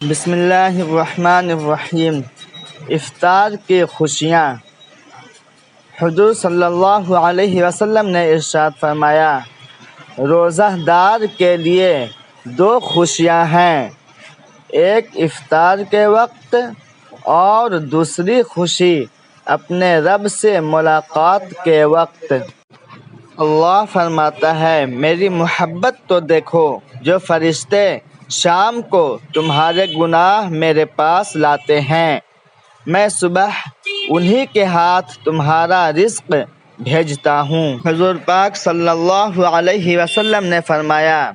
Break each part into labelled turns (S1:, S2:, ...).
S1: بسم اللہ الرحمن الرحیم۔ افطار کی خوشیاں۔ حضور صلی اللہ علیہ وسلم نے ارشاد فرمایا، روزہ دار کے لیے دو خوشیاں ہیں، ایک افطار کے وقت اور دوسری خوشی اپنے رب سے ملاقات کے وقت۔ اللہ فرماتا ہے، میری محبت تو دیکھو، جو فرشتے شام کو تمہارے گناہ میرے پاس لاتے ہیں، میں صبح انہی کے ہاتھ تمہارا رزق بھیجتا ہوں۔ حضور پاک صلی اللہ علیہ وسلم نے فرمایا،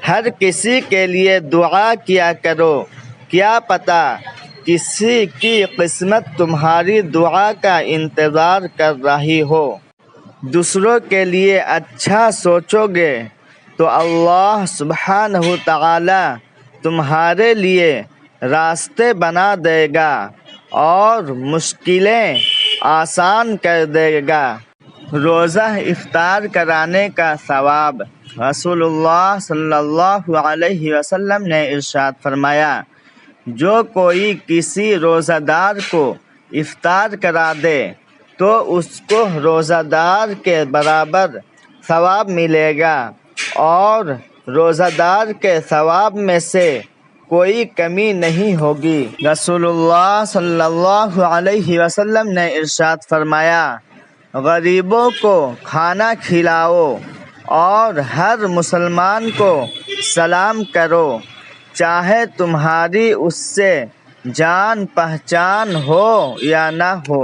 S1: ہر کسی کے لیے دعا کیا کرو، کیا پتہ کسی کی قسمت تمہاری دعا کا انتظار کر رہی ہو۔ دوسروں کے لیے اچھا سوچو گے تو اللہ سبحانہ تعالی تمہارے لیے راستے بنا دے گا اور مشکلیں آسان کر دے گا۔ روزہ افطار کرانے کا ثواب۔ رسول اللہ صلی اللہ علیہ وسلم نے ارشاد فرمایا، جو کوئی کسی روزہ دار کو افطار کرا دے تو اس کو روزہ دار کے برابر ثواب ملے گا اور روزہ دار کے ثواب میں سے کوئی کمی نہیں ہوگی۔ رسول اللہ صلی اللہ علیہ وسلم نے ارشاد فرمایا، غریبوں کو کھانا کھلاؤ اور ہر مسلمان کو سلام کرو، چاہے تمہاری اس سے جان پہچان ہو یا نہ ہو۔